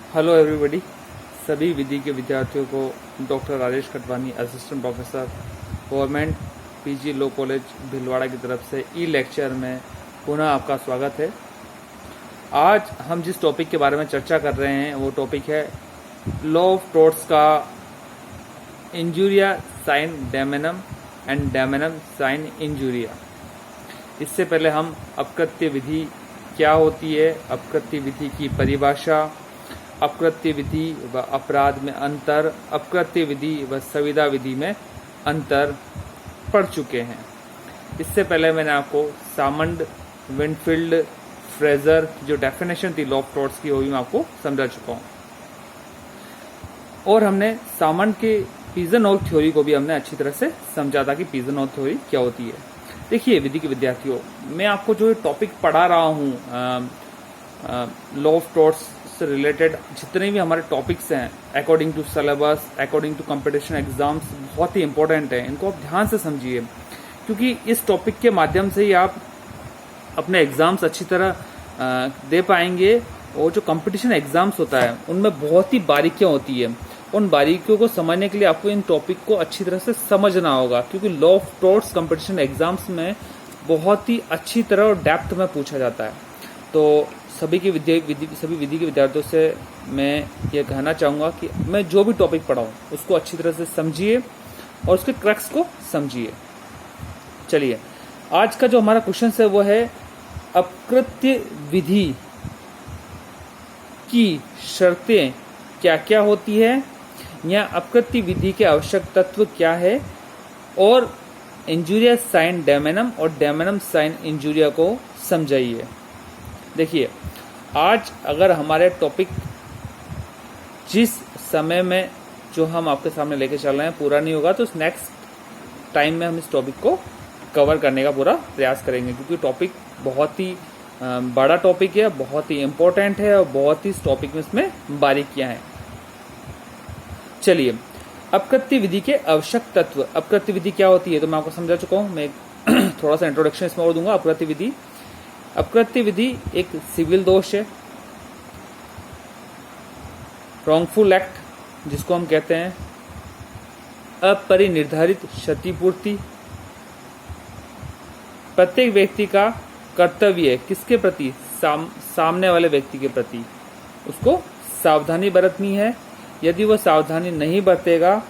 Hello everybody. सभी विधि के विद्यार्थियों को doctor Rajesh Khatwani, assistant professor, government PG law college Bhilwara की तरफ से ई लेक्चर में पुनः आपका स्वागत है। आज हम जिस टॉपिक के बारे में चर्चा कर रहे हैं वो टॉपिक है लॉ ऑफ टॉर्ट्स का इंजुरिया साइन डैमेनम एंड डैमेनम साइन इंजुरिया। इससे पहले हम अपकृत्य विधि क्या होती है, अपकृत्य विधि की परिभाषा, अपकृत्य विधि व अपराध में अंतर, अपकृत्य विधि व संविदा विधि में अंतर पढ़ चुके हैं। इससे पहले मैंने आपको सामंड, विंडफील्ड, फ्रेजर की जो डेफिनेशन थी लॉ ऑफ टॉर्ट्स की वो भी मैं आपको समझा चुका हूँ। और हमने सामंड के पिजनहोल थ्योरी को भी हमने अच्छी तरह से समझा था कि पिजनहोल थ्योरी क्या होती है। देखिए विधि के विद्यार्थियों, मैं आपको जो टॉपिक पढ़ा रहा हूँ लॉ ऑफ टॉर्ट्स से रिलेटेड जितने भी हमारे टॉपिक्स हैं according to syllabus, according to competition exams, बहुत ही इंपॉर्टेंट है। इनको आप ध्यान से समझिए क्योंकि इस टॉपिक के माध्यम से ही आप अपने एग्जाम्स अच्छी तरह दे पाएंगे। और जो कंपटीशन एग्जाम्स होता है उनमें बहुत ही बारीकियां होती है। उन बारीकियों को समझने के लिए आपको इन टॉपिक को अच्छी तरह से समझना होगा क्योंकि law of torts competition exams में बहुत ही अच्छी तरह और डेप्थ में पूछा जाता है। तो सभी विधि के विद्यार्थियों से मैं ये कहना चाहूँगा कि मैं जो भी टॉपिक पढ़ाऊँ उसको अच्छी तरह से समझिए और उसके क्रक्स को समझिए। चलिए आज का जो हमारा क्वेश्चन है वो है अपकृत्य विधि की शर्तें क्या क्या होती है या अपकृत्य विधि के आवश्यक तत्व क्या है और इंजुरिया साइन डैमेनम और डैमेनम साइन इंजुरिया को समझाइए। देखिए आज अगर हमारे टॉपिक जिस समय में जो हम आपके सामने लेके चल रहे हैं पूरा नहीं होगा तो नेक्स्ट टाइम में हम इस टॉपिक को कवर करने का पूरा प्रयास करेंगे क्योंकि टॉपिक बहुत ही बड़ा टॉपिक है, बहुत ही इम्पोर्टेंट है और बहुत ही इस टॉपिक में इसमें बारीकियां हैं। चलिए अपकृत्य विधि के आवश्यक तत्व। अपकृत्य विधि क्या होती है तो मैं आपको समझा चुका हूं। मैं थोड़ा सा इंट्रोडक्शन इसमें और दूंगा। अपकृत्य विधि एक सिविल दोष है, रॉन्गफुल एक्ट जिसको हम कहते हैं, अपरिनिर्धारित क्षतिपूर्ति, प्रत्येक व्यक्ति का कर्तव्य है किसके प्रति, सामने वाले व्यक्ति के प्रति उसको सावधानी बरतनी है। यदि वह सावधानी नहीं बरतेगा,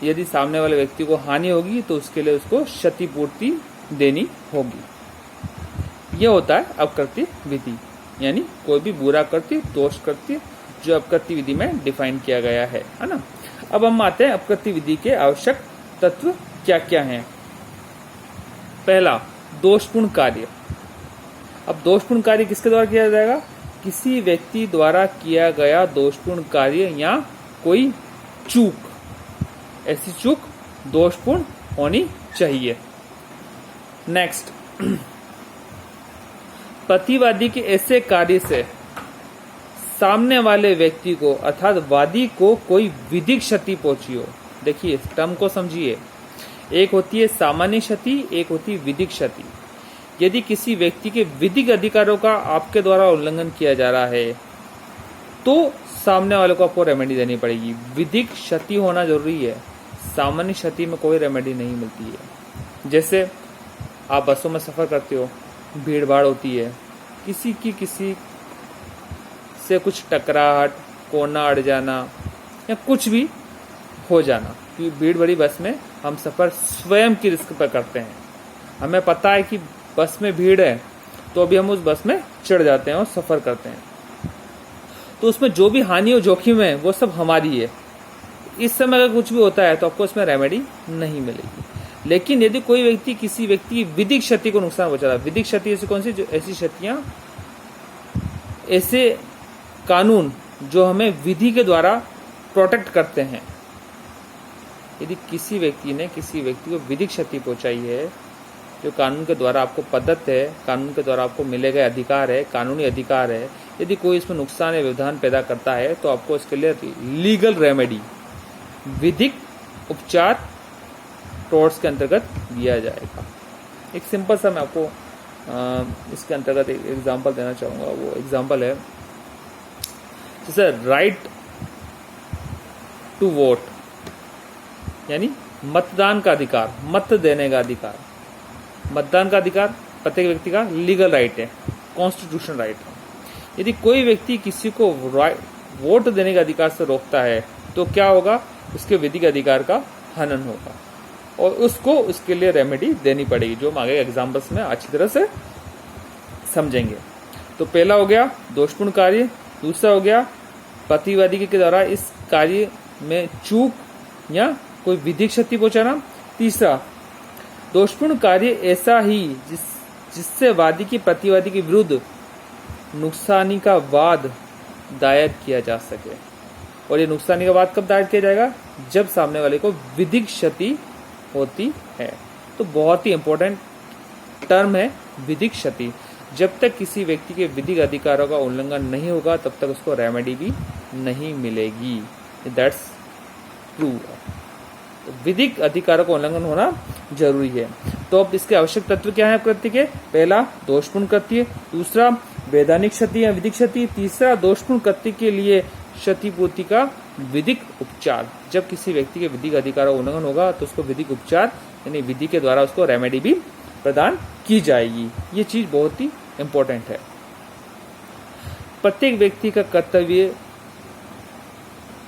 यदि सामने वाले व्यक्ति को हानि होगी तो उसके लिए उसको क्षतिपूर्ति देनी होगी। यह होता है अपकृत्य विधि, यानी कोई भी बुरा कृत्य, दोष कृत्य जो अपकृत्य विधि में डिफाइन किया गया है ना। अब हम आते हैं अपकृत्य विधि के आवश्यक तत्व क्या क्या हैं। पहला दोषपूर्ण कार्य। अब दोषपूर्ण कार्य किसके द्वारा किया जाएगा, किसी व्यक्ति द्वारा किया गया दोषपूर्ण कार्य या कोई चूक, ऐसी चूक दोषपूर्ण होनी चाहिए। नेक्स्ट प्रतिवादी के ऐसे कार्य से सामने वाले व्यक्ति को अर्थात वादी को कोई विधिक क्षति पहुंची हो। देखिए इस टर्म को समझिए, एक होती है सामान्य क्षति, एक होती है विधिक क्षति। यदि किसी व्यक्ति के विधिक अधिकारों का आपके द्वारा उल्लंघन किया जा रहा है तो सामने वाले को आपको रेमेडी देनी पड़ेगी। विधिक क्षति होना जरूरी है, सामान्य क्षति में कोई रेमेडी नहीं मिलती है। जैसे आप बसों में सफर करते हो, भीड़ भाड़ होती है, किसी से कुछ टकराहट, कोना अड़ जाना या कुछ भी हो जाना, क्योंकि भीड़ भरी बस में हम सफर स्वयं की रिस्क पर करते हैं। हमें पता है कि बस में भीड़ है तो अभी हम उस बस में चढ़ जाते हैं और सफर करते हैं, तो उसमें जो भी हानि और जोखिम है वो सब हमारी है। इस समय अगर कुछ भी होता है तो आपको इसमें रेमेडी नहीं मिलेगी। लेकिन यदि कोई व्यक्ति किसी व्यक्ति की विधिक क्षति को नुकसान पहुंचा रहा है, विधिक क्षति ऐसी कौन सी, जो ऐसी क्षतियां, ऐसे कानून जो हमें विधि के द्वारा प्रोटेक्ट करते हैं। यदि किसी व्यक्ति ने किसी व्यक्ति को विधिक क्षति पहुंचाई है जो कानून के द्वारा आपको प्रदत्त है, कानून के द्वारा आपको मिले गए अधिकार है, कानूनी अधिकार है, यदि कोई इसमें नुकसान या व्यवधान पैदा करता है तो आपको इसके लिए लीगल रेमेडी, विधिक उपचार टॉर्ट्स के अंतर्गत दिया जाएगा। एक सिंपल सा मैं आपको इसके अंतर्गत एक एग्जाम्पल देना चाहूँगा। वो एग्जाम्पल है, जैसे राइट टू वोट यानी मतदान का अधिकार, मत देने का अधिकार। मतदान का अधिकार प्रत्येक व्यक्ति का लीगल राइट है, कॉन्स्टिट्यूशन राइट है। यदि कोई व्यक्ति किसी को वोट देने के अधिकार से रोकता है तो क्या होगा, उसके विधिक अधिकार का हनन होगा और उसको उसके लिए रेमेडी देनी पड़ेगी, जो हम आगे एग्जाम्पल्स में अच्छी तरह से समझेंगे। तो पहला हो गया दोषपूर्ण कार्य, दूसरा हो गया प्रतिवादी के द्वारा इस कार्य में चूक या कोई विधिक क्षति पहुंचाना। तीसरा, दोषपूर्ण कार्य ऐसा ही जिससे वादी की प्रतिवादी के विरुद्ध नुकसानी का वाद दायर किया जा सके। और ये नुकसानी का वाद कब दायर किया जाएगा, जब सामने वाले को विधिक क्षति होती है। तो बहुत ही इंपॉर्टेंट टर्म है विधिक क्षति। जब तक किसी व्यक्ति के विधिक अधिकारों का उल्लंघन नहीं होगा तब तक उसको रेमेडी भी नहीं मिलेगी। That's true. विधिक अधिकारों का उल्लंघन होना जरूरी है। तो अब इसके आवश्यक तत्व क्या है कृत्य के? पहला दोषपूर्ण कृत्य, दूसरा वैधानिक क्षति या विधिक क्षति, तीसरा दोषपूर्ण कृत्य के लिए क्षतिपूर्ति का विधिक उपचार। जब किसी व्यक्ति के विधिक अधिकारों का उल्लंघन होगा तो उसको विधिक उपचार यानी विधि के द्वारा उसको रेमेडी भी प्रदान की जाएगी। ये चीज बहुत ही इंपॉर्टेंट है। प्रत्येक व्यक्ति का कर्तव्य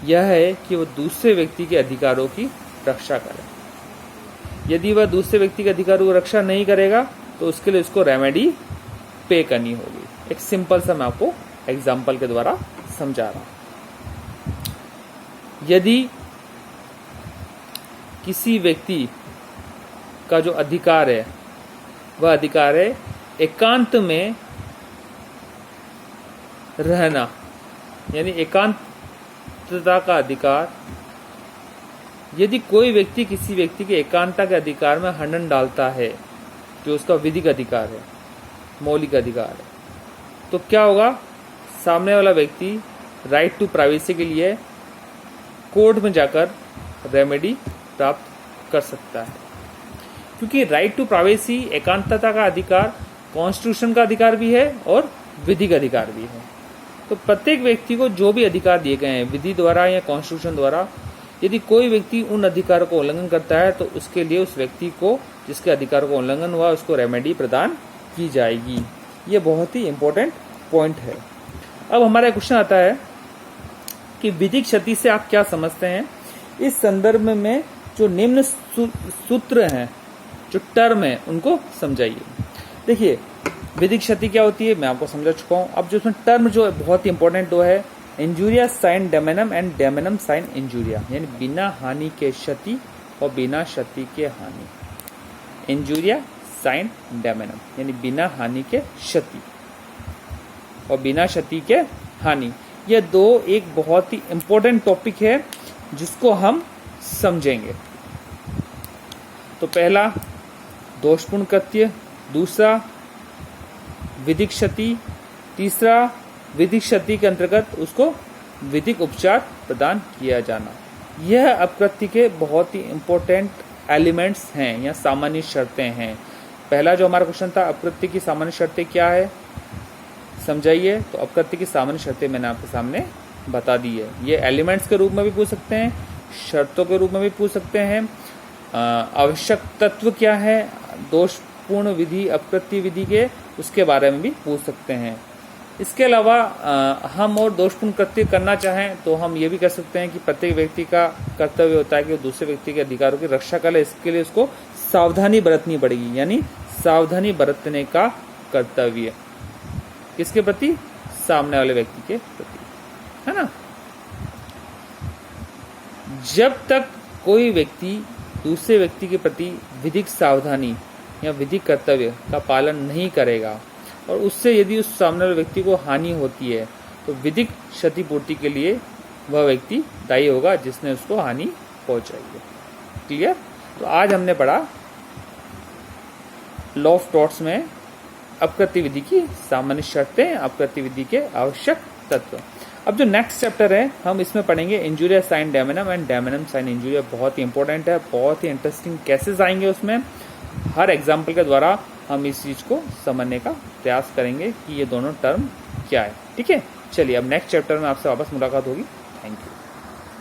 यह है कि वो दूसरे व्यक्ति के अधिकारों की रक्षा करे। यदि वह दूसरे व्यक्ति के अधिकारों की रक्षा नहीं करेगा तो उसके लिए उसको रेमेडी पे करनी होगी। एक सिंपल सा मैं आपको एग्जाम्पल के द्वारा समझा रहा हूं। यदि किसी व्यक्ति का जो अधिकार है वह अधिकार है एकांत में रहना यानी एकांतता का अधिकार, यदि कोई व्यक्ति किसी व्यक्ति के एकांतता के अधिकार में हनन डालता है जो उसका विधिक अधिकार है, मौलिक अधिकार है, तो क्या होगा, सामने वाला व्यक्ति राइट टू प्राइवेसी के लिए कोर्ट में जाकर रेमेडी प्राप्त कर सकता है। क्योंकि राइट टू प्राइवेसी एकांतता का अधिकार कॉन्स्टिट्यूशन का अधिकार भी है और विधिक अधिकार भी है। तो प्रत्येक व्यक्ति को जो भी अधिकार दिए गए हैं विधि द्वारा या कॉन्स्टिट्यूशन द्वारा, यदि कोई व्यक्ति उन अधिकारों को उल्लंघन करता है तो उसके लिए उस व्यक्ति को जिसके अधिकारों का उल्लंघन हुआ उसको रेमेडी प्रदान की जाएगी। ये बहुत ही इंपॉर्टेंट पॉइंट है। अब हमारा क्वेश्चन आता है कि विधिक क्षति से आप क्या समझते हैं। इस संदर्भ में जो निम्न सूत्र हैं, जो टर्म है, उनको समझाइए। देखिए विधिक क्षति क्या होती है मैं आपको समझा चुका हूं। अब जो इसमें टर्म जो है बहुत ही इंपॉर्टेंट दो है, injuria sine damnum and damnum sine injuria, यानी बिना हानि के क्षति और बिना क्षति के हानि। इंजूरिया साइन डेमेनम यानी बिना हानि के क्षति और बिना क्षति के हानि। ये दो एक बहुत ही इंपॉर्टेंट टॉपिक है जिसको हम समझेंगे। तो पहला दोषपूर्ण कृत्य, दूसरा विधिक क्षति, तीसरा विधिक क्षति के अंतर्गत उसको विधिक उपचार प्रदान किया जाना। यह अपकृत्य के बहुत ही इंपॉर्टेंट एलिमेंट्स हैं या सामान्य शर्तें हैं। पहला जो हमारा क्वेश्चन था अपकृत्य की सामान्य शर्तें क्या है समझाइए। तो अपकृत्य की सामान्य शर्तें मैंने आपके सामने बता दी है। ये एलिमेंट्स के रूप में भी पूछ सकते हैं, शर्तों के रूप में भी पूछ सकते हैं। आवश्यक तत्व क्या है दोषपूर्ण विधि अपकृत्य विधि के, उसके बारे में भी पूछ सकते हैं। इसके अलावा हम और दोषपूर्ण कृत्य करना चाहें तो हम ये भी कह सकते हैं कि प्रत्येक व्यक्ति का कर्तव्य होता है कि वो दूसरे व्यक्ति के अधिकारों की रक्षा करे। इसके लिए उसको सावधानी बरतनी पड़ेगी, यानी सावधानी बरतने का कर्तव्य किसके प्रति, सामने वाले व्यक्ति के प्रति, है ना। जब तक कोई व्यक्ति दूसरे व्यक्ति के प्रति विधिक सावधानी या विधिक कर्तव्य का पालन नहीं करेगा और उससे यदि उस सामने वाले व्यक्ति को हानि होती है तो विधिक क्षतिपूर्ति के लिए वह व्यक्ति दायी होगा जिसने उसको हानि पहुंचाई है। क्लियर। तो आज हमने पढ़ा लॉ ऑफ टॉर्ट्स में अपकृत्य विधि की सामान्य शर्तें, अपकृत्य विधि के आवश्यक तत्व। अब जो नेक्स्ट चैप्टर है हम इसमें पढ़ेंगे injuria sine damnum and damnum sine injuria. बहुत ही इंपॉर्टेंट है, बहुत ही इंटरेस्टिंग केसेस आएंगे उसमें। हर एग्जाम्पल के द्वारा हम इस चीज को समझने का प्रयास करेंगे कि ये दोनों टर्म क्या है। ठीक है। चलिए अब नेक्स्ट चैप्टर में आपसे वापस मुलाकात होगी। Thank you.